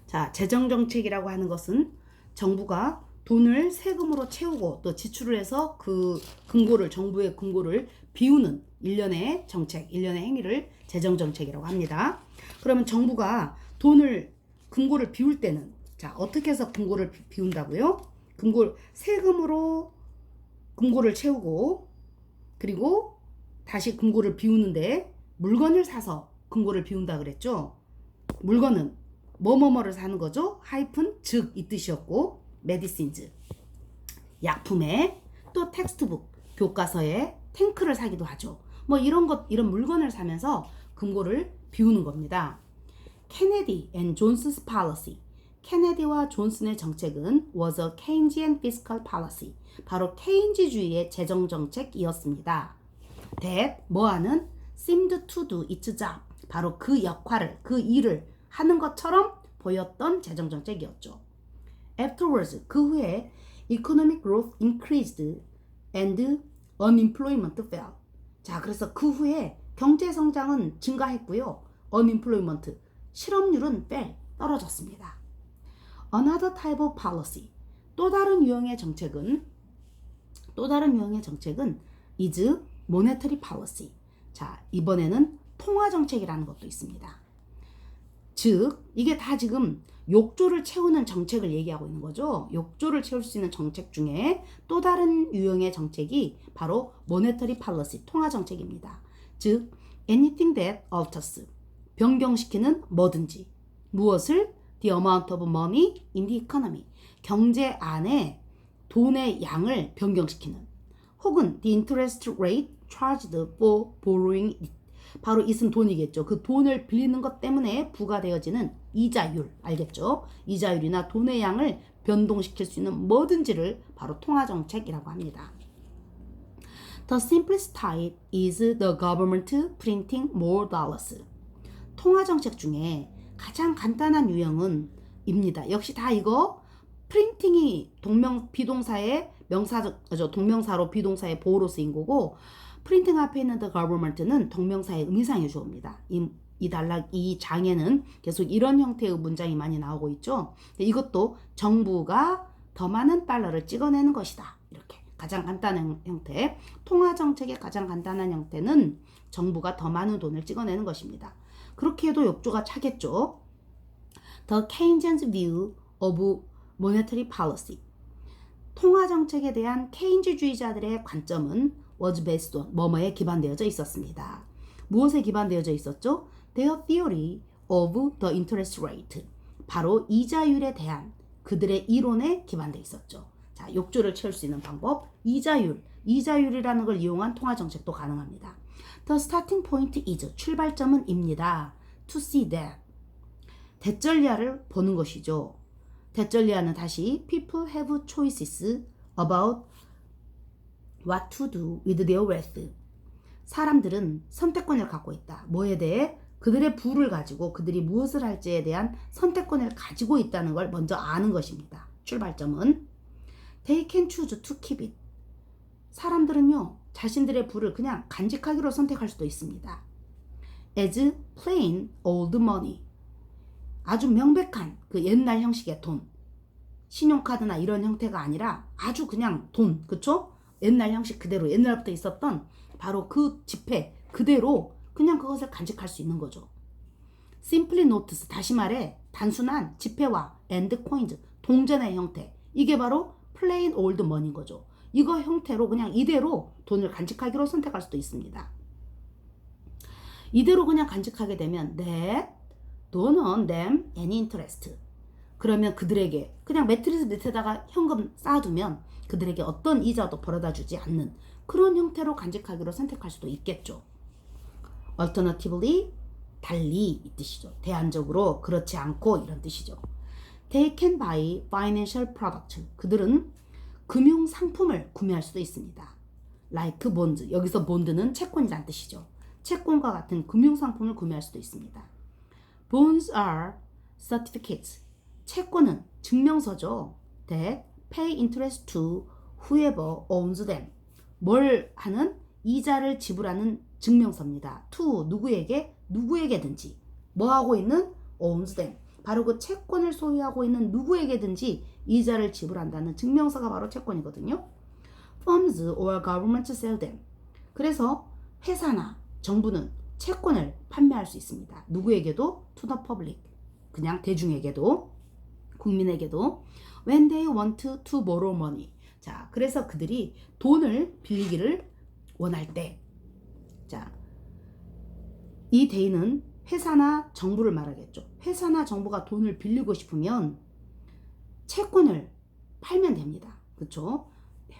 자, 재정정책이라고 하는 것은 정부가 돈을 세금으로 채우고 또 지출을 해서 그 금고를, 정부의 금고를 비우는 일련의 정책, 일련의 행위를 재정정책이라고 합니다. 그러면 정부가 돈을, 금고를 비울 때는, 자, 어떻게 해서 금고를 비운다고요? 세금으로 금고를 채우고, 그리고 다시 금고를 비우는데 물건을 사서 금고를 비운다 그랬죠? 물건은 뭐뭐뭐를 사는 거죠. 하이픈 즉 이 뜻이었고, 메디신즈 약품에, 또 텍스트북 교과서에 탱크를 사기도 하죠. 뭐 이런 물건을 사면서 금고를 비우는 겁니다. 케네디 and 존슨's policy, 케네디와 존슨의 정책은 was a Keynesian fiscal policy, 바로 케인즈주의의 재정 정책이었습니다. that 뭐하는 seemed to do its job, 바로 그 역할을, 그 일을 하는 것처럼 보였던 재정 정책이었죠. Afterwards, 그 후에 economic growth increased and unemployment fell. 자, 그래서 그 후에 경제 성장은 증가했고요. unemployment, 실업률은 fell, 떨어졌습니다. Another type of policy, 또 다른 유형의 정책은 is monetary policy. 자, 이번에는 통화 정책이라는 것도 있습니다. 즉, 이게 다 지금 욕조를 채우는 정책을 얘기하고 있는 거죠. 욕조를 채울 수 있는 정책 중에 또 다른 유형의 정책이 바로 monetary policy, 통화 정책입니다. 즉, anything that alters, 변경시키는 뭐든지. 무엇을? the amount of money in the economy, 경제 안에 돈의 양을 변경시키는, 혹은 the interest rate charged for borrowing it, 바로 it은 돈이겠죠. 그 돈을 빌리는 것 때문에 부과되어지는 이자율, 알겠죠? 이자율이나 돈의 양을 변동시킬 수 있는 뭐든지를 바로 통화정책이라고 합니다. The simplest type is the government printing more dollars. 통화정책 중에 가장 간단한 유형은 입니다. 역시 다 이거 프린팅이 비동사의 동명사로 비동사의 보호로 쓰인 거고, 프린팅 앞에 있는 the government는 동명사의 의미상의 주어입니다. 이 장에는 계속 이런 형태의 문장이 많이 나오고 있죠. 이것도 정부가 더 많은 달러를 찍어내는 것이다. 이렇게 가장 간단한 형태, 통화 정책의 가장 간단한 형태는 정부가 더 많은 돈을 찍어내는 것입니다. 그렇게 해도 욕조가 차겠죠. The Keynesian view of monetary policy, 통화 정책에 대한 케인즈주의자들의 관점은 was based on 뭐뭐에 기반되어져 있었습니다. 무엇에 기반되어져 있었죠? Their theory of the interest rate, 바로 이자율에 대한 그들의 이론에 기반되어 있었죠. 자, 욕조를 채울 수 있는 방법, 이자율이라는 걸 이용한 통화 정책도 가능합니다. The starting point is, 출발점은 입니다. To see that, 대절리아를 보는 것이죠. 대절리아는 다시 people have choices about what to do with their wealth. 사람들은 선택권을 갖고 있다. 뭐에 대해? 그들의 부를 가지고 그들이 무엇을 할지에 대한 선택권을 가지고 있다는 걸 먼저 아는 것입니다. 출발점은 they can choose to keep it. 사람들은요, 자신들의 부를 그냥 간직하기로 선택할 수도 있습니다. as plain old money, 아주 명백한 그 옛날 형식의 돈, 신용카드나 이런 형태가 아니라 아주 그냥 돈, 그쵸? 옛날 형식 그대로, 옛날부터 있었던 바로 그 지폐 그대로 그냥 그것을 간직할 수 있는 거죠. simply notes, 다시 말해 단순한 지폐와 and coins, 동전의 형태, 이게 바로 plain old money인 거죠. 이거 형태로 그냥 이대로 돈을 간직하기로 선택할 수도 있습니다. 이대로 그냥 간직하게 되면 that don't earn them any interest, 그러면 그들에게 그냥 매트리스 밑에다가 현금 쌓아두면 그들에게 어떤 이자도 벌어다 주지 않는 그런 형태로 간직하기로 선택할 수도 있겠죠. Alternatively, 달리 이 뜻이죠. 대안적으로, 그렇지 않고 이런 뜻이죠. They can buy financial product, 그들은 금융 상품을 구매할 수도 있습니다. Like bonds, 여기서 bond는 채권이란 뜻이죠. 채권과 같은 금융 상품을 구매할 수도 있습니다. Bonds are certificates, 채권은 증명서죠. That pay interest to whoever owns them, 뭘 하는? 이자를 지불하는 증명서입니다. to 누구에게? 누구에게든지. 뭐 하고 있는? owns them, 바로 그 채권을 소유하고 있는 누구에게든지 이자를 지불한다는 증명서가 바로 채권이거든요. Firms or governments sell them. 그래서 회사나 정부는 채권을 판매할 수 있습니다. 누구에게도? To the public. 그냥 대중에게도, 국민에게도. When they want to borrow money. 자, 그래서 그들이 돈을 빌리기를 원할 때. 자, 이 데이는 회사나 정부를 말하겠죠. 회사나 정부가 돈을 빌리고 싶으면 채권을 팔면 됩니다. 그렇죠?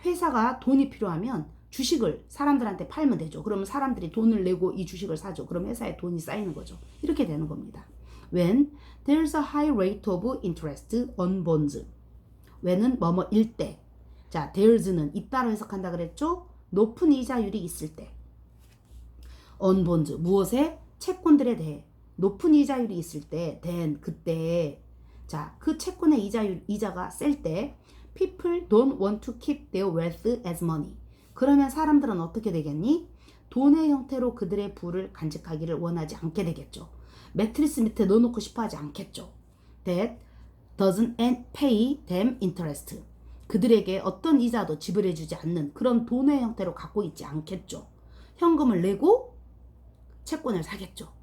회사가 돈이 필요하면 주식을 사람들한테 팔면 되죠. 그러면 사람들이 돈을 내고 이 주식을 사죠. 그럼 회사에 돈이 쌓이는 거죠. 이렇게 되는 겁니다. When there's a high rate of interest on bonds. when은 뭐뭐일 때. 자, there's는 있다로 해석한다 그랬죠? 높은 이자율이 있을 때. on bonds, 무엇에? 채권들에 대해 높은 이자율이 있을 때, then, 그때. 자, 그 채권의 이자가 셀 때 people don't want to keep their wealth as money. 그러면 사람들은 어떻게 되겠니? 돈의 형태로 그들의 부를 간직하기를 원하지 않게 되겠죠. 매트리스 밑에 넣어놓고 싶어 하지 않겠죠. That doesn't pay them interest. 그들에게 어떤 이자도 지불해주지 않는 그런 돈의 형태로 갖고 있지 않겠죠. 현금을 내고 채권을 사겠죠.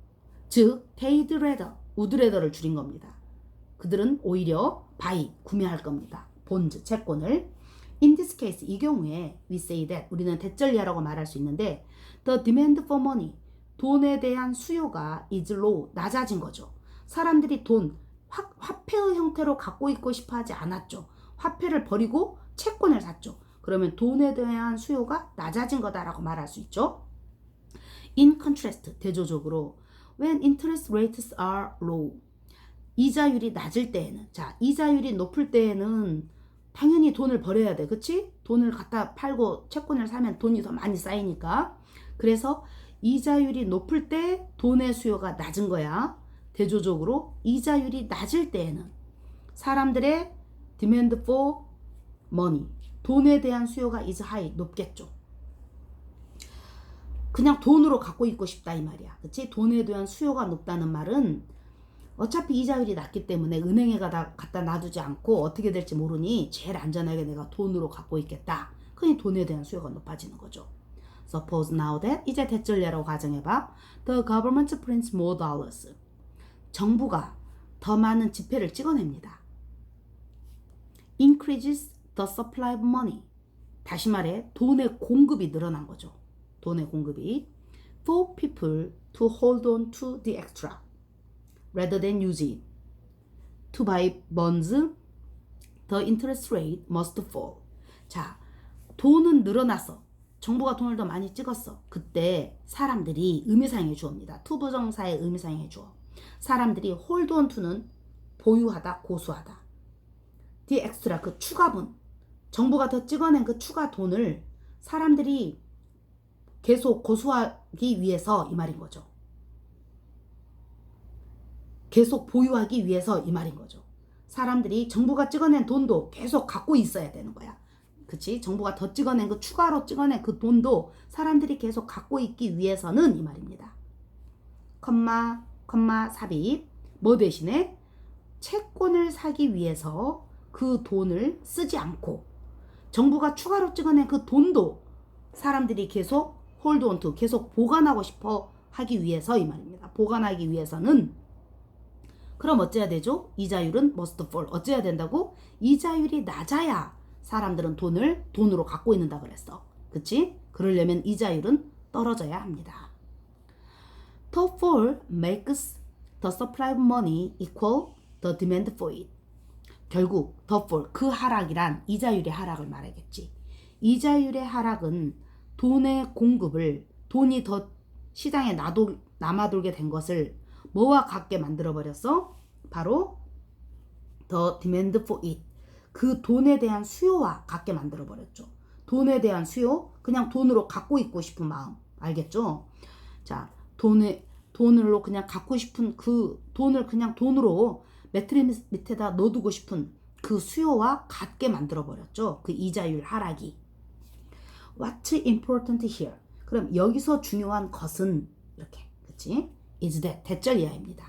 즉, they'd rather, would rather를 줄인 겁니다. 그들은 오히려 buy, 구매할 겁니다. bonds, 채권을. In this case, 이 경우에 we say that, 우리는 대절리하라고 말할 수 있는데 the demand for money, 돈에 대한 수요가 is low, 낮아진 거죠. 사람들이 돈, 화폐의 형태로 갖고 있고 싶어 하지 않았죠. 화폐를 버리고 채권을 샀죠. 그러면 돈에 대한 수요가 낮아진 거다라고 말할 수 있죠. In contrast, 대조적으로 when interest rates are low, 이자율이 낮을 때에는, 자, 이자율이 높을 때에는 당연히 돈을 벌어야 돼. 그치? 돈을 갖다 팔고 채권을 사면 돈이 더 많이 쌓이니까. 그래서 이자율이 높을 때 돈의 수요가 낮은 거야. 대조적으로 이자율이 낮을 때에는 사람들의 demand for money, 돈에 대한 수요가 is high, 높겠죠. 그냥 돈으로 갖고 있고 싶다 이 말이야. 그치? 돈에 대한 수요가 높다는 말은 어차피 이자율이 낮기 때문에 은행에 갖다 놔두지 않고 어떻게 될지 모르니 제일 안전하게 내가 돈으로 갖고 있겠다. 그러니 돈에 대한 수요가 높아지는 거죠. Suppose now that, 이제 대절례라고 가정해봐. The government prints more dollars. 정부가 더 많은 지폐를 찍어냅니다. Increases the supply of money. 다시 말해 돈의 공급이 늘어난 거죠. 돈의 공급이. For people to hold on to the extra rather than use it. To buy bonds, the interest rate must fall. 자, 돈은 늘어났어. 정부가 돈을 더 많이 찍었어. 그때 사람들이 의미사용해 주어입니다. to 부정사의 의미사용해 주어. 사람들이 hold on to는 보유하다, 고수하다. the extra, 그 추가분. 정부가 더 찍어낸 그 추가 돈을 사람들이 계속 고수하기 위해서 이 말인 거죠. 계속 보유하기 위해서 이 말인 거죠. 사람들이 정부가 찍어낸 돈도 계속 갖고 있어야 되는 거야. 그치? 정부가 더 찍어낸 그 추가로 찍어낸 그 돈도 사람들이 계속 갖고 있기 위해서는 이 말입니다. 컴마 삽입. 뭐 대신에 채권을 사기 위해서 그 돈을 쓰지 않고 정부가 추가로 찍어낸 그 돈도 사람들이 계속 hold on to, 계속 보관하고 싶어 하기 위해서 이 말입니다. 보관하기 위해서는. 그럼 어째야 되죠? 이자율은 must fall. 어째야 된다고? 이자율이 낮아야 사람들은 돈으로 갖고 있는다 그랬어. 그치? 그러려면 이자율은 떨어져야 합니다. The fall makes the supply of money equal the demand for it. 결국 the fall, 그 하락이란 이자율의 하락을 말하겠지. 이자율의 하락은 돈의 공급을, 돈이 더 시장에 남아돌게 된 것을 뭐와 같게 만들어버렸어? 바로 the demand for it. 그 돈에 대한 수요와 같게 만들어버렸죠. 돈에 대한 수요, 그냥 돈으로 갖고 있고 싶은 마음. 알겠죠? 자, 돈으로 그냥 갖고 싶은 그 돈을 그냥 돈으로 매트리스 밑에다 넣어두고 싶은 그 수요와 같게 만들어버렸죠. 그 이자율 하락이. What's important here? 그럼 여기서 중요한 것은 이렇게, 그치? is that, 대절 이하입니다.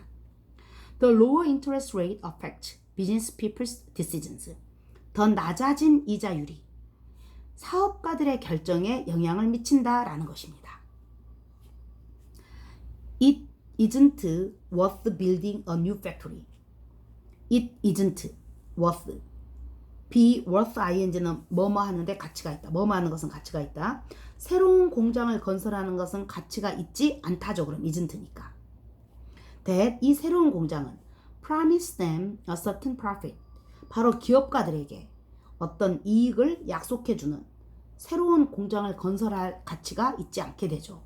The lower interest rate affects business people's decisions. 더 낮아진 이자율이 사업가들의 결정에 영향을 미친다라는 것입니다. It isn't worth building a new factory. It isn't worth. be worth ing는 뭐뭐 하는데 가치가 있다. 뭐뭐 하는 것은 가치가 있다. 새로운 공장을 건설하는 것은 가치가 있지 않다죠. 그럼 isn't니까. That 이 새로운 공장은 promise them a certain profit. 바로 기업가들에게 어떤 이익을 약속해주는 새로운 공장을 건설할 가치가 있지 않게 되죠.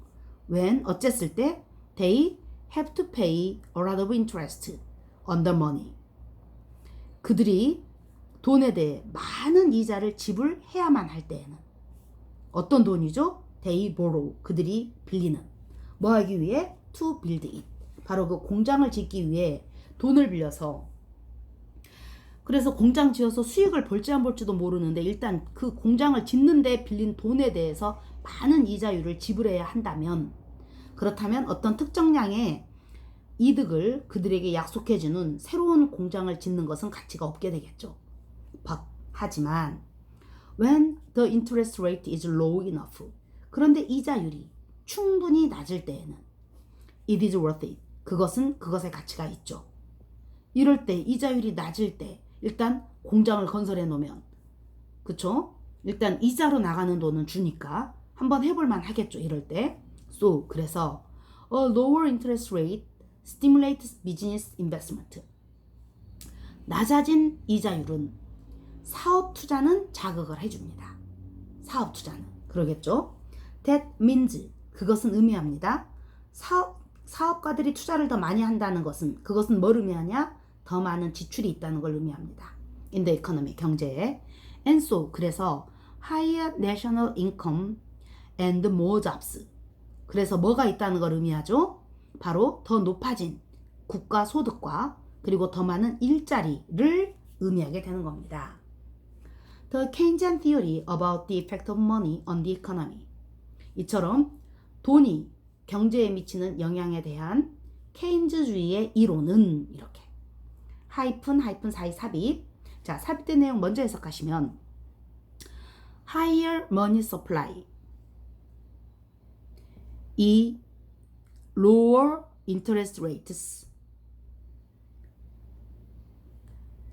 When 어쨌을 때 they have to pay a lot of interest on the money. 그들이 돈에 대해 많은 이자를 지불해야만 할 때에는 어떤 돈이죠? They borrow. 그들이 빌리는. 뭐 하기 위해? To build it. 바로 그 공장을 짓기 위해 돈을 빌려서 그래서 공장 지어서 수익을 볼지 안 볼지도 모르는데 일단 그 공장을 짓는데 빌린 돈에 대해서 많은 이자율을 지불해야 한다면 그렇다면 어떤 특정량의 이득을 그들에게 약속해주는 새로운 공장을 짓는 것은 가치가 없게 되겠죠. 하지만 when the interest rate is low enough 그런데 이자율이 충분히 낮을 때에는 it is worth it. 그것은 그것의 가치가 있죠. 이럴 때 이자율이 낮을 때 일단 공장을 건설해 놓으면 그쵸? 일단 이자로 나가는 돈은 주니까 한번 해볼만 하겠죠. 이럴 때. So 그래서 a lower interest rate stimulates business investment. 낮아진 이자율은 사업 투자는 자극을 해줍니다. 사업 투자는 그러겠죠. That means 그것은 의미합니다. 사업가들이 투자를 더 많이 한다는 것은 그것은 뭘 의미하냐? 더 많은 지출이 있다는 걸 의미합니다. In the economy 경제에. And so 그래서 higher national income and more jobs. 그래서 뭐가 있다는 걸 의미하죠? 바로 더 높아진 국가 소득과 그리고 더 많은 일자리를 의미하게 되는 겁니다. The Keynesian theory about the effect of money on the economy. 이처럼 돈이 경제에 미치는 영향에 대한 케인즈주의의 이론은 이렇게 하이픈 사이 삽입. 자, 삽입된 내용 먼저 해석하시면 higher money supply 이 lower interest rates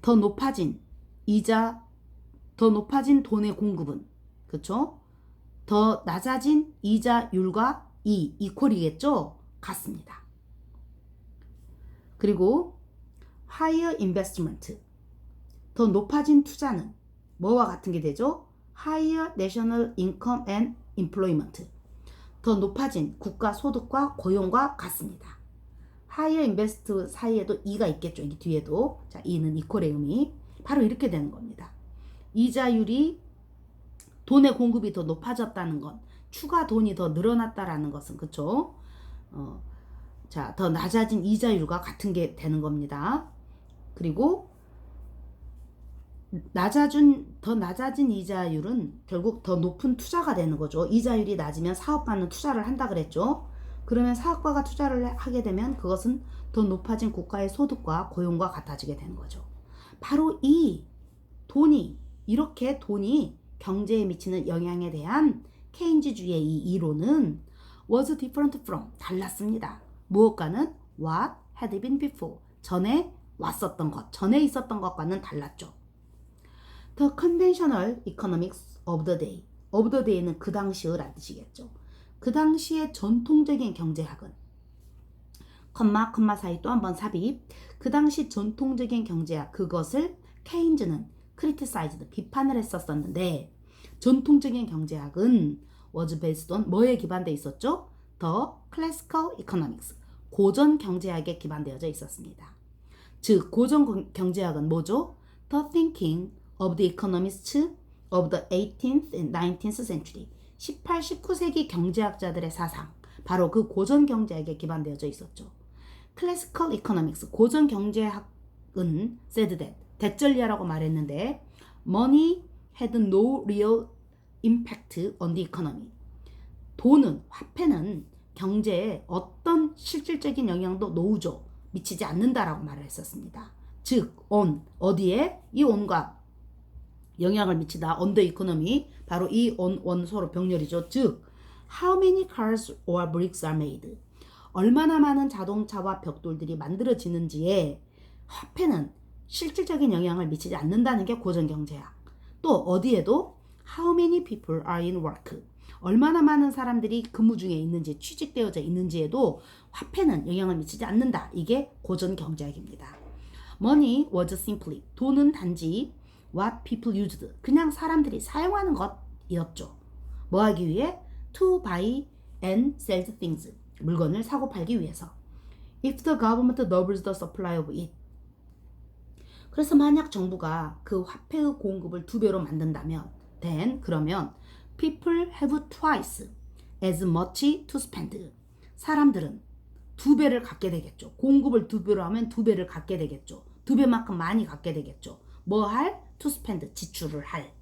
더 높아진 이자 더 높아진 돈의 공급은 그쵸? 더 낮아진 이자율과 이퀄이겠죠? 같습니다. 그리고 higher investment 더 높아진 투자는 뭐와 같은 게 되죠? higher national income and employment 더 높아진 국가 소득과 고용과 같습니다. higher invest 사이에도 이가 있겠죠. 이 뒤에도. 자, 이는 이퀄의 의미. 바로 이렇게 되는 겁니다. 이자율이 돈의 공급이 더 높아졌다는 건 추가 돈이 더 늘어났다라는 것은 그쵸? 자, 더 낮아진 이자율과 같은 게 되는 겁니다. 그리고 더 낮아진 이자율은 결국 더 높은 투자가 되는 거죠. 이자율이 낮으면 사업가는 투자를 한다 그랬죠. 그러면 사업가가 투자를 하게 되면 그것은 더 높아진 국가의 소득과 고용과 같아지게 되는 거죠. 바로 이 돈이 이렇게 돈이 경제에 미치는 영향에 대한 케인즈주의의 이 이론은 was different from 달랐습니다. 무엇과는 what had been before 전에 왔었던 것, 전에 있었던 것과는 달랐죠. The conventional economics of the day. of the day는 그 당시의란 뜻이겠죠. 그 당시의 전통적인 경제학은 컴마 사이 또 한 번 삽입. 그 당시 전통적인 경제학 그것을 케인즈는 criticized 비판을 했었었는데 전통적인 경제학은 was based on 뭐에 기반되어 있었죠? The classical economics 고전 경제학에 기반되어져 있었습니다. 즉 고전 경제학은 뭐죠? The thinking of the economists of the 18th and 19th century 18, 19세기 경제학자들의 사상 바로 그 고전 경제학에 기반되어져 있었죠. Classical economics 고전 경제학은 said that 대절리아라고 말했는데 money had no real impact on the economy 돈은 화폐는 경제에 어떤 실질적인 영향도 노우죠. 미치지 않는다라고 말을 했었습니다. 즉, on, 어디에? 이 on과 영향을 미치다. on the economy, 바로 이 on 서로 병렬이죠. 즉, how many cars or bricks are made? 얼마나 많은 자동차와 벽돌들이 만들어지는지에 화폐는 실질적인 영향을 미치지 않는다는 게 고전경제학. 또 어디에도 how many people are in work? 얼마나 많은 사람들이 근무 중에 있는지, 취직되어져 있는지에도 화폐는 영향을 미치지 않는다. 이게 고전경제학입니다. Money was simply, 돈은 단지 what people used, 그냥 사람들이 사용하는 것이었죠. 뭐 하기 위해? To buy and sell things, 물건을 사고 팔기 위해서. If the government doubles the supply of it, 그래서 만약 정부가 그 화폐의 공급을 2배로 만든다면, then, 그러면 people have twice as much to spend. 사람들은 2배를 갖게 되겠죠. 공급을 2배로 하면 2배를 갖게 되겠죠. 2배만큼 많이 갖게 되겠죠. 뭐 할? to spend, 지출을 할.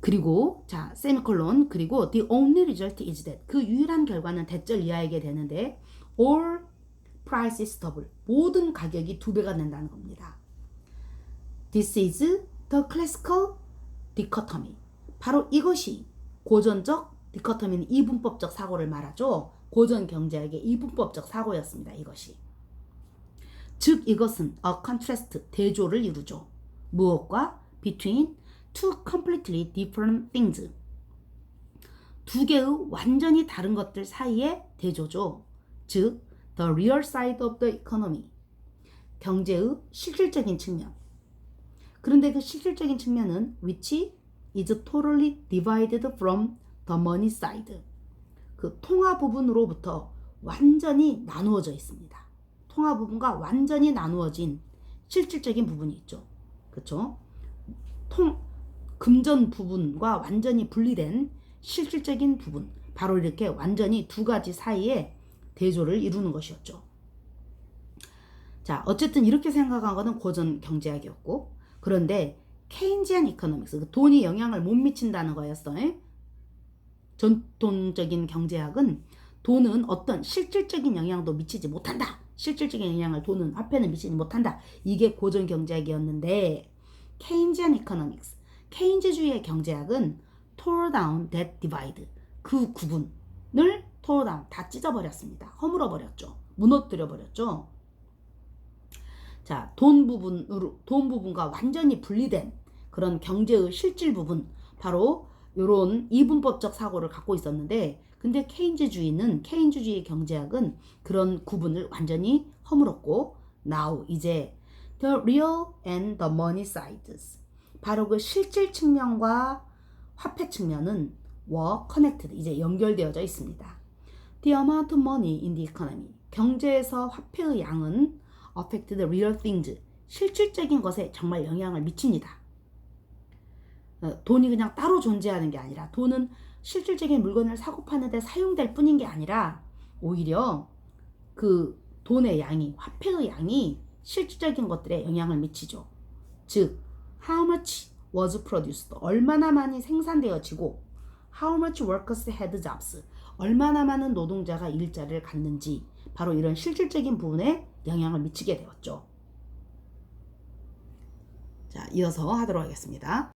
그리고 자, 세미콜론, 그리고 the only result is that, 그 유일한 결과는 대절 이하이게 되는데 all prices double, 모든 가격이 2배가 된다는 겁니다. This is the classical dichotomy. 바로 이것이 고전적 디코토미는 이분법적 사고를 말하죠. 고전 경제학의 이분법적 사고였습니다. 이것이. 즉 이것은 a contrast, 대조를 이루죠. 무엇과? between two completely different things. 두 개의 완전히 다른 것들 사이의 대조죠. 즉 the real side of the economy, 경제의 실질적인 측면. 그런데 그 실질적인 측면은 which is totally divided from the money side, 그 통화 부분으로부터 완전히 나누어져 있습니다. 통화 부분과 완전히 나누어진 실질적인 부분이 있죠. 그렇죠? 금전 부분과 완전히 분리된 실질적인 부분, 바로 이렇게 완전히 두 가지 사이에 대조를 이루는 것이었죠. 자, 어쨌든 이렇게 생각한 것은 고전 경제학이었고, 그런데 케인지안 이코노믹스, 돈이 영향을 못 미친다는 거였어요. 전통적인 경제학은 돈은 어떤 실질적인 영향도 미치지 못한다. 실질적인 영향을 돈은, 화폐는 미치지 못한다. 이게 고전 경제학이었는데, 케인지안 이코노믹스, 케인즈주의의 경제학은 tore down that divide, 그 구분을 tore down, 다 찢어버렸습니다. 허물어 버렸죠. 무너뜨려 버렸죠. 자, 돈 부분과 완전히 분리된 그런 경제의 실질 부분, 바로 이런 이분법적 사고를 갖고 있었는데, 근데 케인즈주의 경제학은 그런 구분을 완전히 허물었고, now 이제 the real and the money sides, 바로 그 실질 측면과 화폐 측면은 were connected, 이제 연결되어져 있습니다. The amount of money in the economy, 경제에서 화폐의 양은 affect the real things, 실질적인 것에 정말 영향을 미칩니다. 돈이 그냥 따로 존재하는 게 아니라, 돈은 실질적인 물건을 사고 파는데 사용될 뿐인 게 아니라, 오히려 그 돈의 양이, 화폐의 양이 실질적인 것들에 영향을 미치죠. 즉, how much was produced, 얼마나 많이 생산되어지고, how much workers had jobs, 얼마나 많은 노동자가 일자리를 갖는지, 바로 이런 실질적인 부분에 영향을 미치게 되었죠. 자, 이어서 하도록 하겠습니다.